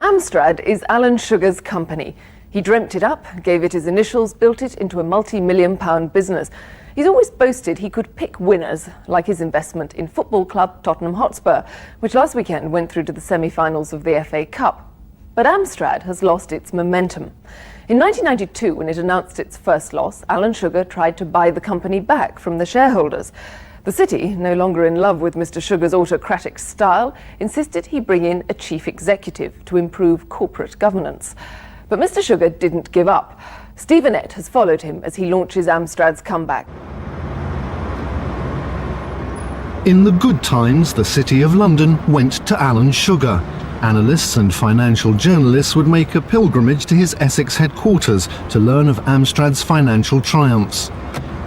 Amstrad is Alan Sugar's company. He dreamt it up, gave it his initials, built it into a multi-million-pound business. He's always boasted he could pick winners, like his investment in football club Tottenham Hotspur, which last weekend went through to the semi-finals of the FA Cup. But Amstrad has lost its momentum. In 1992, when it announced its first loss, Alan Sugar tried to buy the company back from the shareholders. The city, no longer in love with Mr. Sugar's autocratic style, insisted he bring in a chief executive to improve corporate governance. But Mr. Sugar didn't give up. Steve Annett has followed him as he launches Amstrad's comeback. In the good times, the City of London went to Alan Sugar. Analysts and financial journalists would make a pilgrimage to his Essex headquarters to learn of Amstrad's financial triumphs.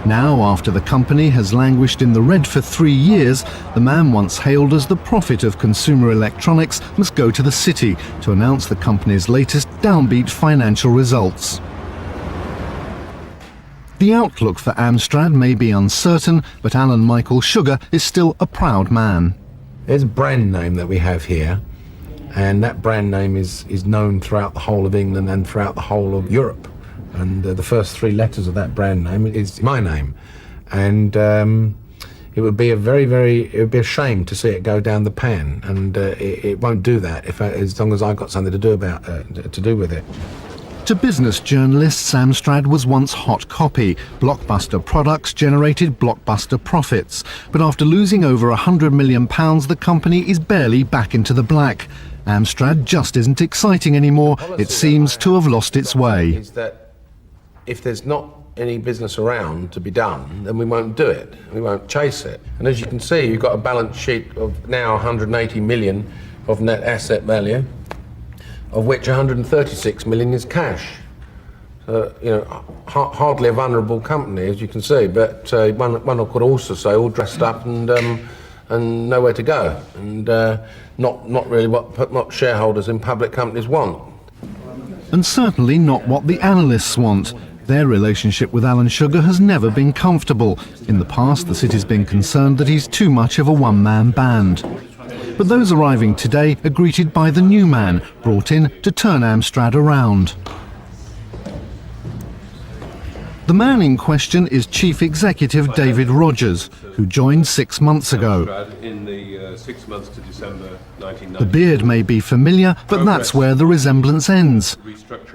Now, after the company has languished in the red for 3 years, the man once hailed as the prophet of consumer electronics must go to the city to announce the company's latest downbeat financial results. The outlook for Amstrad may be uncertain, but Alan Michael Sugar is still a proud man. There's a brand name that we have here, and that brand name is known throughout the whole of England and throughout the whole of Europe. And the first 3 letters of that brand name is my name. And it would be it would be a shame to see it go down the pan, and it won't do that as long as I've got something to do with it. To business journalists, Amstrad was once hot copy. Blockbuster products generated blockbuster profits. But after losing over £100 million, the company is barely back into the black. Amstrad just isn't exciting anymore. It seems to have lost its way. Is that if there's not any business around to be done, then we won't do it. We won't chase it. And as you can see, you've got a balance sheet of now 180 million of net asset value, of which 136 million is cash. So, you know, hardly a vulnerable company, as you can see, but one could also say all dressed up and nowhere to go, and not really what shareholders in public companies want. And certainly not what the analysts want. Their relationship with Alan Sugar has never been comfortable. In the past, the city's been concerned that he's too much of a one-man band. But those arriving today are greeted by the new man, brought in to turn Amstrad around. The man in question is Chief Executive David Rogers, who joined 6 months ago. In the 6 months to December 1990. The beard may be familiar, but that's where the resemblance ends.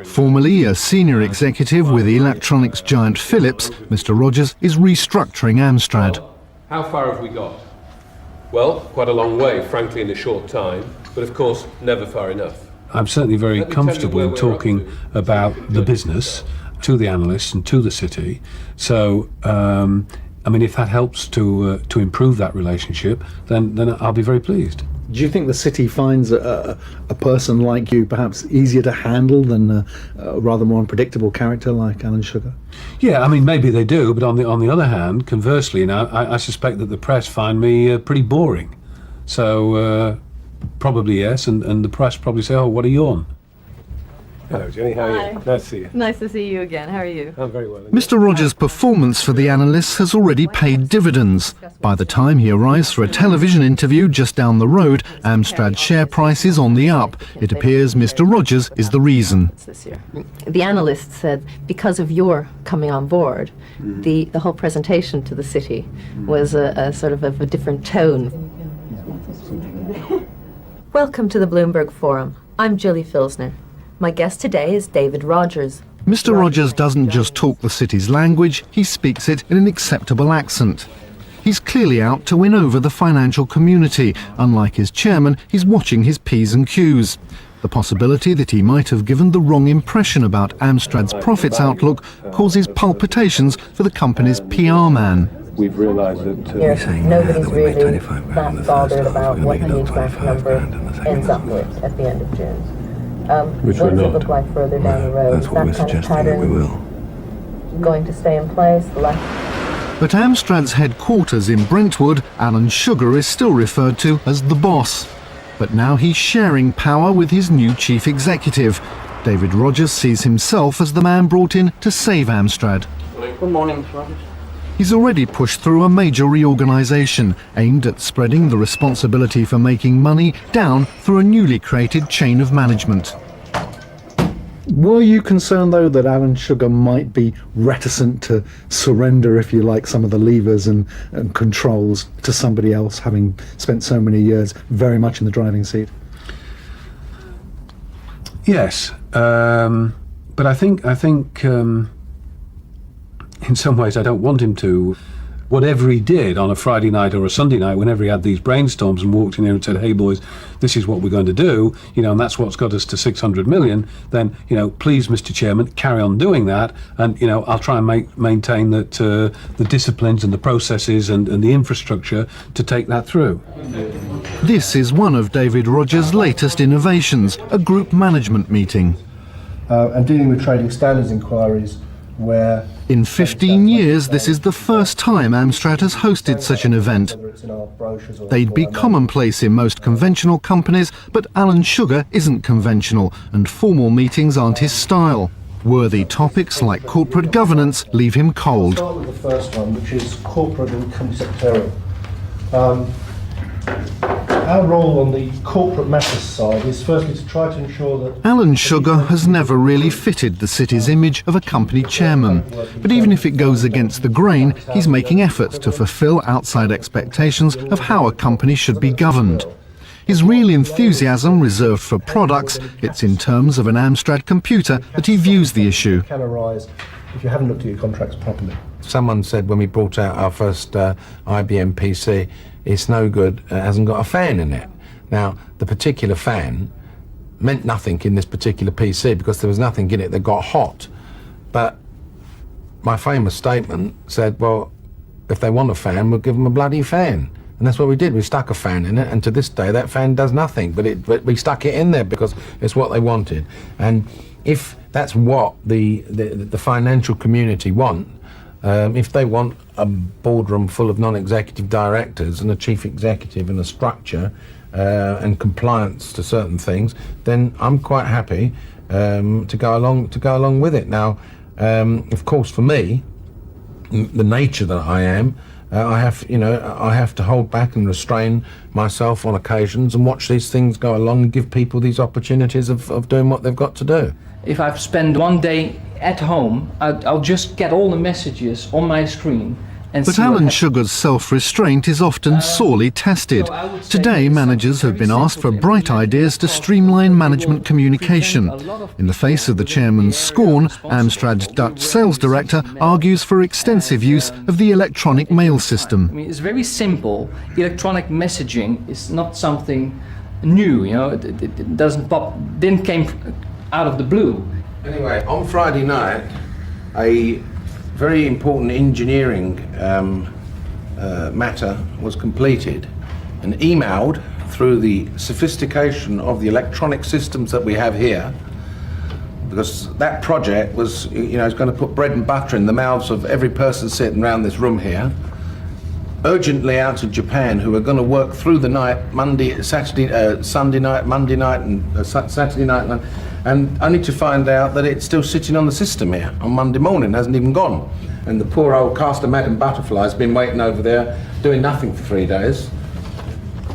Formerly a senior executive with electronics giant Philips, Mr. Rogers is restructuring Amstrad. Well, how far have we got? Well, quite a long way, frankly, in a short time, but of course, never far enough. I'm certainly very comfortable in talking about the business to the analysts and to the city. So, I mean, if that helps to improve that relationship, then I'll be very pleased. Do you think the city finds a person like you perhaps easier to handle than a rather more unpredictable character like Alan Sugar? Yeah, I mean, maybe they do, but on the other hand, conversely, you know, I suspect that the press find me pretty boring. So probably yes, and the press probably say, "Oh, what are you on?" Hello, Jenny. How are you? Nice to see you. Nice to see you again. How are you? I'm very well. Mr. Rogers' performance for the analysts has already paid dividends. By the time he arrives for a television interview just down the road, Amstrad's share price is on the up. It appears Mr. Rogers is the reason. This year. The analysts said because of your coming on board, the whole presentation to the city was a sort of a different tone. Welcome to the Bloomberg Forum. I'm Julie Filsner. My guest today is David Rogers. Mr. Rogers doesn't just talk the city's language, he speaks it in an acceptable accent. He's clearly out to win over the financial community. Unlike his chairman, he's watching his P's and Q's. The possibility that he might have given the wrong impression about Amstrad's profits outlook causes palpitations for the company's PR man. We've realised that Nobody's really that bothered about what the exact number ends up with at the end of June. Which what we're does it not. look like further down the road? That's what we're suggesting that we will. Going to stay in place? But Amstrad's headquarters in Brentwood, Alan Sugar is still referred to as the boss. But now he's sharing power with his new chief executive. David Rogers sees himself as the man brought in to save Amstrad. Good morning, Mr. Rogers. He's already pushed through a major reorganisation aimed at spreading the responsibility for making money down through a newly created chain of management. Were you concerned, though, that Alan Sugar might be reticent to surrender, if you like, some of the levers and controls to somebody else, having spent so many years very much in the driving seat? Yes, but I think in some ways I don't want him to. Whatever he did on a Friday night or a Sunday night, whenever he had these brainstorms and walked in here and said, "Hey boys, this is what we're going to do," and that's what's got us to 600 million, then, please, Mr. Chairman, carry on doing that, and, I'll try and maintain that the disciplines and the processes and the infrastructure to take that through. This is one of David Rogers' latest innovations, a group management meeting. And dealing with trading standards inquiries where... In 15 years, this is the first time Amstrad has hosted such an event. They'd be commonplace in most conventional companies, but Alan Sugar isn't conventional, and formal meetings aren't his style. Worthy topics like corporate governance leave him cold. I'll start with the first one, which is corporate and company secretarial. Our role on the corporate matters side is firstly to try to ensure that... Alan Sugar has never really fitted the city's image of a company chairman. But even if it goes against the grain, he's making efforts to fulfil outside expectations of how a company should be governed. His real enthusiasm reserved for products, it's in terms of an Amstrad computer that he views the issue. ...can arise if you haven't looked at your contracts properly. Someone said when we brought out our first IBM PC, it's no good, it hasn't got a fan in it. Now, the particular fan meant nothing in this particular PC because there was nothing in it that got hot. But my famous statement said, well, if they want a fan, we'll give them a bloody fan. And that's what we did. We stuck a fan in it, and to this day that fan does nothing, but we stuck it in there because it's what they wanted. And if that's what the financial community want, if they want a boardroom full of non-executive directors and a chief executive and a structure and compliance to certain things, then I'm quite happy to go along with it. Now, of course, for me, the nature that I am, I have to hold back and restrain myself on occasions and watch these things go along and give people these opportunities of doing what they've got to do. If I've spent one day at home, I'll just get all the messages on my screen. But Alan Sugar's self-restraint is often sorely tested. Today, managers have been asked for bright ideas to streamline management communication. In the face of the chairman's scorn, Amstrad's Dutch sales director argues for extensive use of the electronic mail system. I mean, it's very simple. Electronic messaging is not something new, it didn't came out of the blue. Anyway, on Friday night, a very important engineering matter was completed and emailed through the sophistication of the electronic systems that we have here, because that project was, is going to put bread and butter in the mouths of every person sitting around this room here, urgently out to Japan, who are going to work through the night, Sunday night, Monday night and Saturday night, and only to find out that it's still sitting on the system here on Monday morning, hasn't even gone. And the poor old caster Madam Butterfly's been waiting over there doing nothing for 3 days.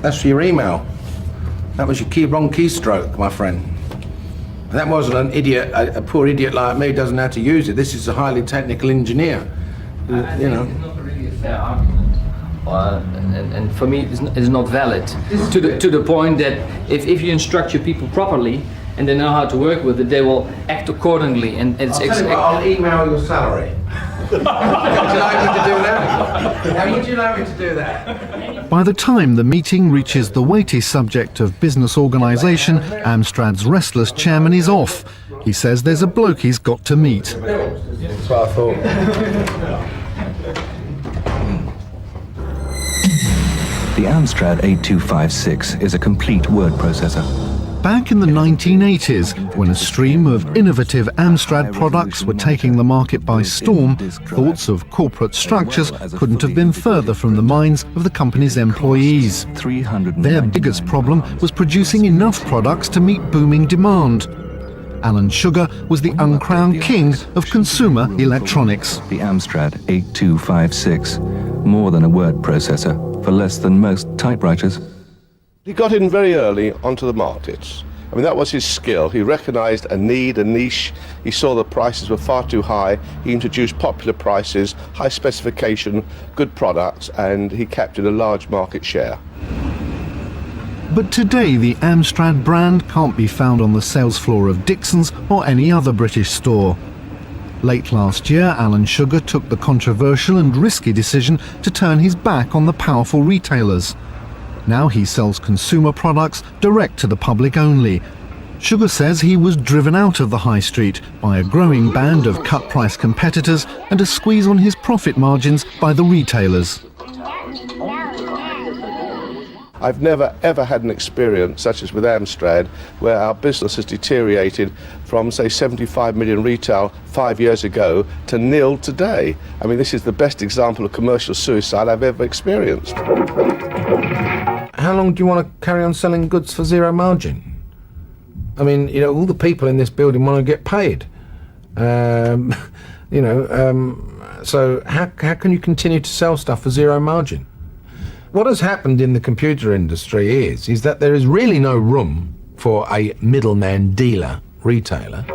That's your email. That was your wrong keystroke, my friend. And that wasn't an idiot, a poor idiot like me doesn't know how to use it. This is a highly technical engineer. I think it's not really a fair argument. And for me, it's not valid. To the point that if you instruct your people properly, and they know how to work with it, they will act accordingly. And it's I'll email your salary. Would you like me to do that? How would you like me to do that? By the time the meeting reaches the weighty subject of business organisation, Amstrad's restless chairman is off. He says there's a bloke he's got to meet. That's what I thought. The Amstrad 8256 is a complete word processor. Back in the 1980s, when a stream of innovative Amstrad products were taking the market by storm, thoughts of corporate structures couldn't have been further from the minds of the company's employees. Their biggest problem was producing enough products to meet booming demand. Alan Sugar was the uncrowned king of consumer electronics. The Amstrad 8256, more than a word processor, for less than most typewriters. He got in very early onto the markets. I mean, that was his skill. He recognised a need, a niche. He saw the prices were far too high. He introduced popular prices, high specification, good products, and he captured a large market share. But today the Amstrad brand can't be found on the sales floor of Dixon's or any other British store. Late last year, Alan Sugar took the controversial and risky decision to turn his back on the powerful retailers. Now he sells consumer products direct to the public only. Sugar says he was driven out of the high street by a growing band of cut-price competitors and a squeeze on his profit margins by the retailers. I've never ever had an experience such as with Amstrad where our business has deteriorated from, say, 75 million retail 5 years ago to nil today. I mean, this is the best example of commercial suicide I've ever experienced. How long do you want to carry on selling goods for zero margin? I mean, you know, all the people in this building want to get paid. So how can you continue to sell stuff for zero margin? What has happened in the computer industry is that there is really no room for a middleman dealer retailer.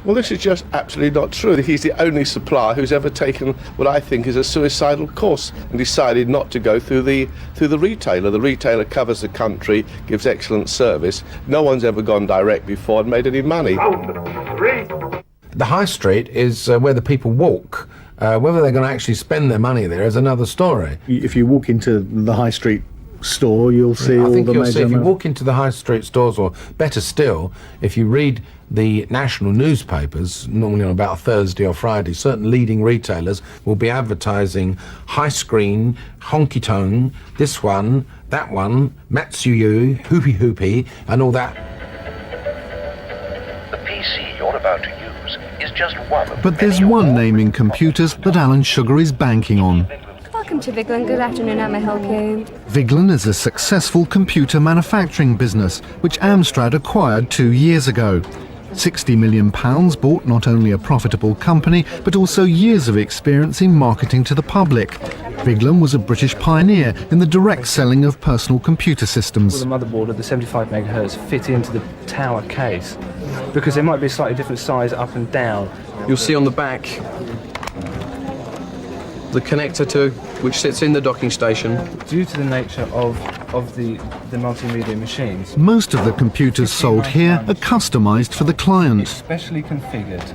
Well, this is just absolutely not true. He's the only supplier who's ever taken what I think is a suicidal course and decided not to go through the retailer. The retailer covers the country, gives excellent service. No one's ever gone direct before and made any money. The high street is where the people walk. Whether they're going to actually spend their money there is another story. If you walk into the high street store, you'll see all the major... I think you'll see, if you walk into the high street stores, or better still, if you read the national newspapers, normally on about a Thursday or Friday, certain leading retailers will be advertising high screen, honky-tonk, this one, that one, Matsuyu, hoopy, and all that. The PC you're about to use is just one of... But there's one name in computers that Alan Sugar is banking on. Welcome to Vigeland. Good afternoon. How may I help you? Vigeland is a successful computer manufacturing business which Amstrad acquired 2 years ago. £60 million bought not only a profitable company but also years of experience in marketing to the public. Vigeland was a British pioneer in the direct selling of personal computer systems. Will the motherboard of the 75 megahertz fit into the tower case? Because there might be a slightly different size up and down. You'll see on the back the connector which sits in the docking station. Due to the nature of the multimedia machines, most of the computers sold here are customised for the client. Specially configured.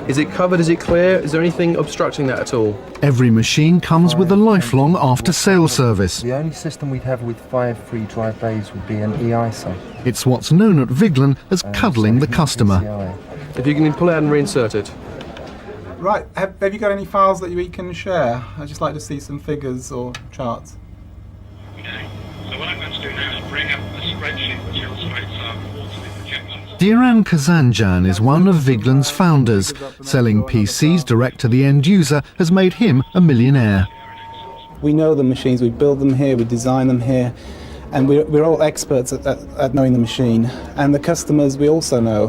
Is it covered? Is it clear? Is there anything obstructing that at all? Every machine comes with a lifelong after-sales service. The only system we'd have with 5 free drive bays would be an EISA. It's what's known at Vigeland as cuddling the customer. If you can pull out and reinsert it. Right, have you got any files that we can share? I'd just like to see some figures or charts. Okay, so what I'm going to do now is bring up a spreadsheet which illustrates our quarterly projections. Diran Kazanjan is one of Vigeland's founders. Selling PCs direct to the end user has made him a millionaire. We know the machines, we build them here, we design them here, and we're all experts at knowing the machine. And the customers we also know.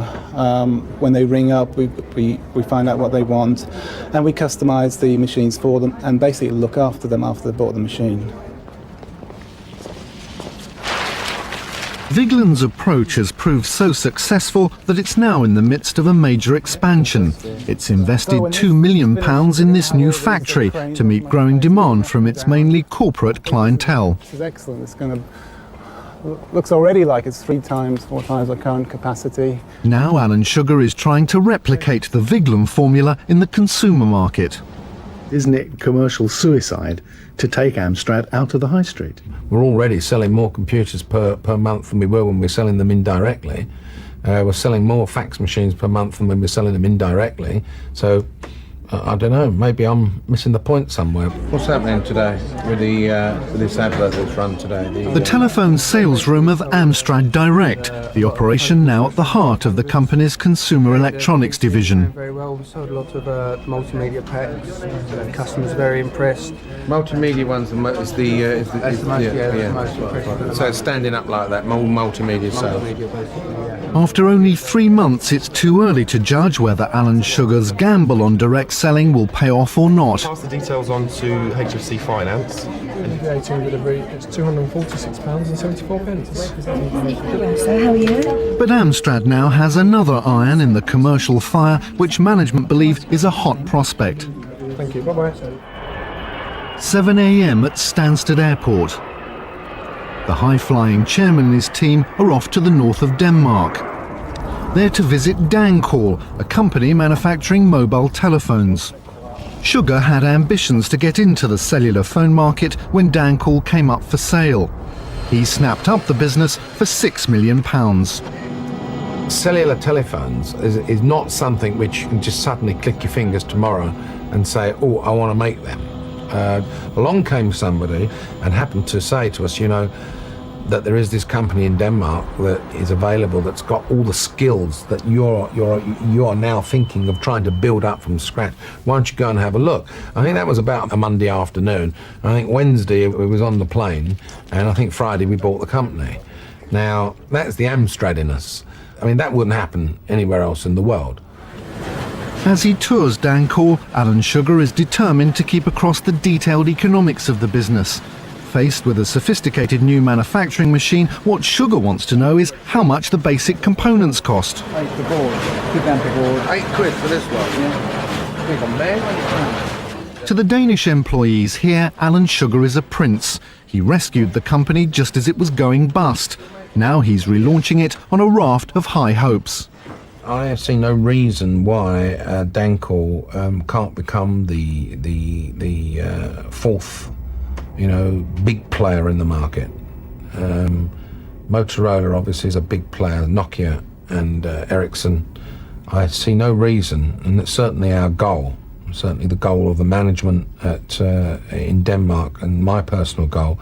When they ring up, we find out what they want, and we customise the machines for them and basically look after them after they bought the machine. Vigeland's approach has proved so successful that it's now in the midst of a major expansion. It's invested £2 million in this new factory to meet growing demand from its mainly corporate clientele. This is excellent. It's going to looks already like it's 3 times, 4 times our current capacity. Now Alan Sugar is trying to replicate the Vigeland formula in the consumer market. Isn't it commercial suicide to take Amstrad out of the high street? We're already selling more computers per month than we were when we're selling them indirectly. We're selling more fax machines per month than when we're selling them indirectly. So I don't know, maybe I'm missing the point somewhere. What's happening today with this advert that's run today? The telephone sales room of Amstrad Direct, the operation now at the heart of the company's consumer electronics division. Very well. We sold a lot of multimedia packs. Customers are very impressed. Multimedia one's the most impressive. So it's standing up like that, multimedia sales. After only 3 months, it's too early to judge whether Alan Sugar's gamble on direct selling will pay off or not. Pass the details on to HFC Finance. It's £246.74. So how are you? But Amstrad now has another iron in the commercial fire, which management believe is a hot prospect. Thank you. Bye-bye. 7 a.m. at Stansted Airport. The high-flying chairman and his team are off to the north of Denmark. They're to visit Dancall, a company manufacturing mobile telephones. Sugar had ambitions to get into the cellular phone market when Dancall came up for sale. He snapped up the business for £6 million. Cellular telephones is not something which you can just suddenly click your fingers tomorrow and say, oh, I want to make them. Along came somebody and happened to say to us, you know, that there is this company in Denmark that is available that's got all the skills that you're now thinking of trying to build up from scratch. Why don't you go and have a look? I think that was about a Monday afternoon. I think Wednesday we was on the plane, and I think Friday we bought the company. Now, that's the Amstrad in us. I mean, that wouldn't happen anywhere else in the world. As he tours Dancall, Alan Sugar is determined to keep across the detailed economics of the business. Faced with a sophisticated new manufacturing machine, what Sugar wants to know is how much the basic components cost. The board. £8 for this one. Yeah. To the Danish employees here, Alan Sugar is a prince. He rescued the company just as it was going bust. Now he's relaunching it on a raft of high hopes. I see no reason why Dancall can't become the fourth, big player in the market. Motorola obviously is a big player, Nokia and Ericsson. I see no reason, and it's certainly our goal, certainly the goal of the management in Denmark, and my personal goal,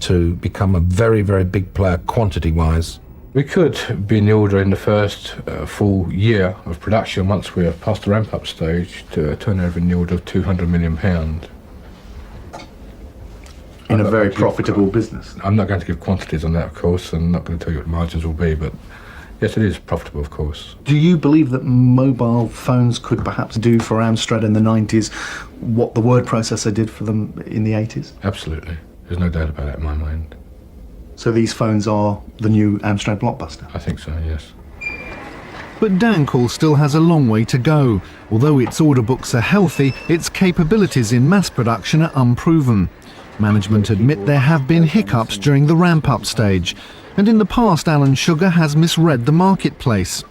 to become a very, very big player quantity-wise. We could be in the order in the first full year of production, once we're past the ramp-up stage, to a turnover in the order of £200 million. In a very profitable business. I'm not going to give quantities on that, of course, and I'm not going to tell you what the margins will be, but yes, it is profitable, of course. Do you believe that mobile phones could perhaps do for Amstrad in the 90s what the word processor did for them in the 80s? Absolutely. There's no doubt about that in my mind. So these phones are the new Amstrad blockbuster? I think so, yes. But Dancall still has a long way to go. Although its order books are healthy, its capabilities in mass production are unproven. Management admit there have been hiccups during the ramp-up stage, and in the past Alan Sugar has misread the marketplace.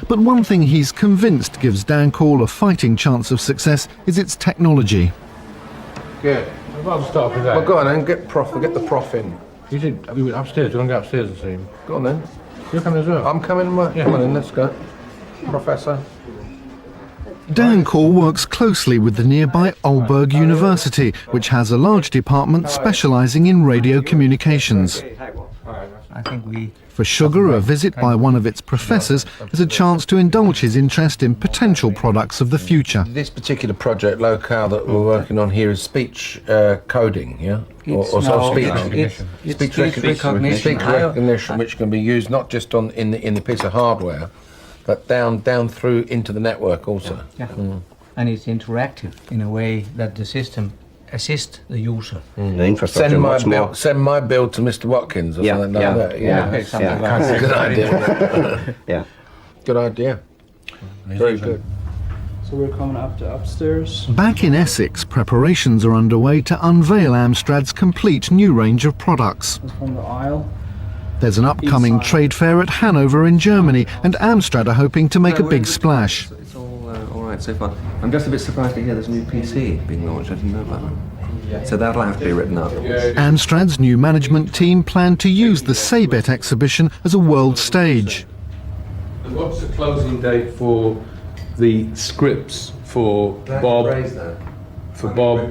But one thing he's convinced gives Dancall a fighting chance of success is its technology. Good. I'll start with that. Well, go on then, get the prof in. You went upstairs. Do you want to go upstairs and see him? Go on then. You're coming as well? I'm coming. Yeah. Come on then, let's go. Professor. Dancall works closely with the nearby Aalborg University, which has a large department specialising in radio communications. I think For Sugar, a visit by one of its professors is a chance to indulge his interest in potential products of the future. This particular project, locale, that we're working on here is speech coding, yeah? Speech recognition, which can be used not just in the piece of hardware, but down through into the network also. Yeah. And it's interactive in a way that the system assists the user. The infrastructure send my bill to Mr. Watkins or something like that. That's a good idea. Yeah. Good idea. Very good. So we're coming up to upstairs. Back in Essex, preparations are underway to unveil Amstrad's complete new range of products. That's from the aisle. There's an upcoming trade fair at Hanover in Germany, and Amstrad are hoping to make a big splash. It's all right so far. I'm just a bit surprised to hear there's a new PC being launched. I didn't know about that. So that'll have to be written up. Amstrad's new management team plan to use the Sabet exhibition as a world stage. And what's the closing date for the scripts for Bob,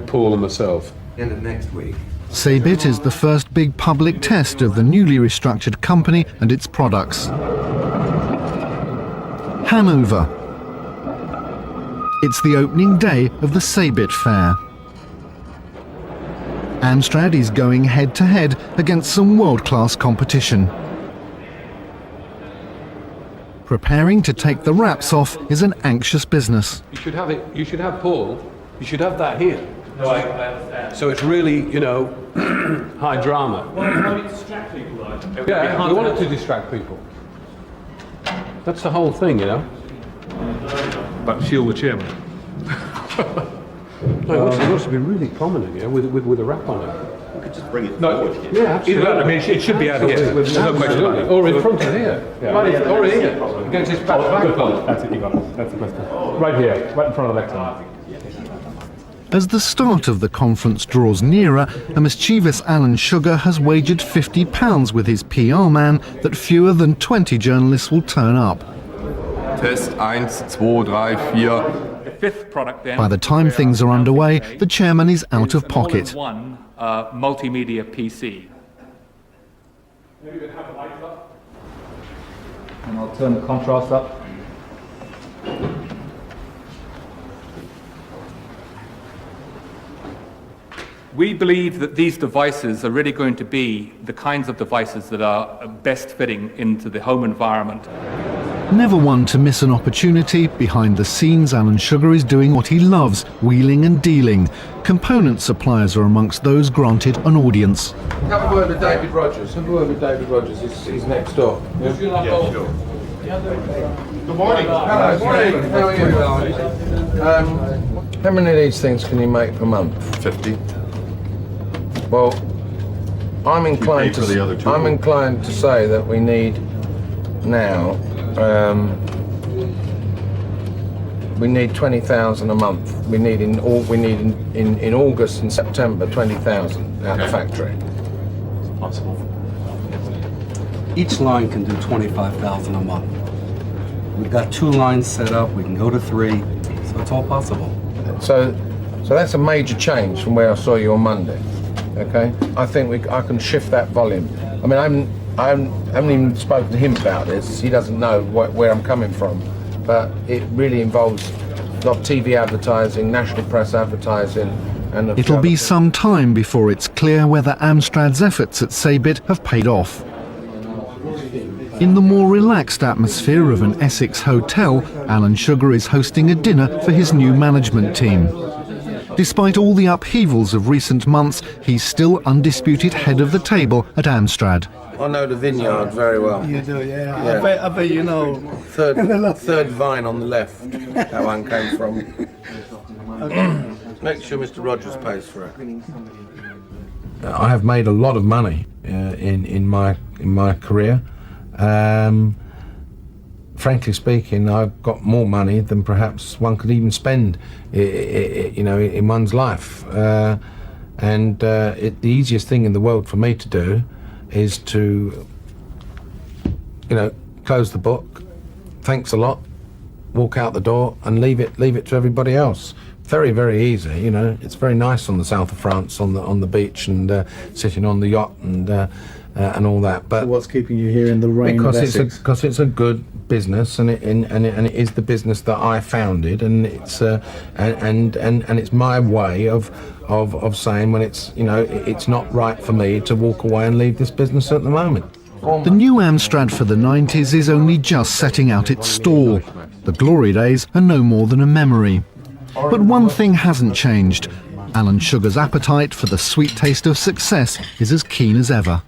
Paul and myself. End of next week. Sabit is the first big public test of the newly restructured company and its products. Hanover. It's the opening day of the Sabit Fair. Amstrad is going head-to-head against some world-class competition. Preparing to take the wraps off is an anxious business. You should have it. You should have Paul. You should have that here. No, I understand. So it's really, you know, high drama. Well, you want to distract people, though. Yeah, we want it to distract people. That's the whole thing, you know. But shield the chairman. No, it wants to be really prominent, yeah, with a wrap on it. We could just bring it forward. Yeah, absolutely. Either, I mean, it should be out of here. There's no question about it. Or in front of here. Yeah. Right, or here. Against this background. That's it, you got it. That's the question. Right here, right in front of the lectern. As the start of the conference draws nearer, a mischievous Alan Sugar has wagered £50 with his PR man that fewer than 20 journalists will turn up. Test 1, 2, 3, 4. The fifth product then. By the time things are underway, the chairman is out of pocket. One multimedia PC. And I'll turn the contrast up. We believe that these devices are really going to be the kinds of devices that are best fitting into the home environment. Never one to miss an opportunity, behind the scenes Alan Sugar is doing what he loves, wheeling and dealing. Component suppliers are amongst those granted an audience. Have a word with David Rogers. Have a word with David Rogers. He's next door. Yeah, sure. Good morning. Hello. Morning. How are you? How many of these things can you make per month? 50. Well, I'm inclined to say that we need now. We need 20,000 a month. We need in August and September 20,000 out of the factory. It's possible. Each line can do 25,000 a month. We've got 2 lines set up. We can go to 3, so it's all possible. So that's a major change from where I saw you on Monday. Okay, I think I can shift that volume. I mean, I haven't even spoken to him about this. He doesn't know where I'm coming from, but it really involves a lot of TV advertising, national press advertising, and it'll be some time before it's clear whether Amstrad's efforts at Sabit have paid off. In the more relaxed atmosphere of an Essex hotel, Alan Sugar is hosting a dinner for his new management team. Despite all the upheavals of recent months, he's still undisputed head of the table at Amstrad. I know the vineyard very well. You do, yeah. I bet you know. Third vine on the left, that one came from. Make sure Mr. Rogers pays for it. I have made a lot of money in my career. Frankly speaking, I've got more money than perhaps one could even spend, in one's life. The easiest thing in the world for me to do is to, close the book, thanks a lot, walk out the door, and leave it to everybody else. Very, very easy. It's very nice on the south of France, on the beach, and sitting on the yacht and all that. But so what's keeping you here in the rain of Essex? Because it's a good business, and it is the business that I founded, and it's and it's my way of saying when it's not right for me to walk away and leave this business at the moment. The new Amstrad for the 90s is only just setting out its stall. The glory days are no more than a memory. But one thing hasn't changed. Alan Sugar's appetite for the sweet taste of success is as keen as ever.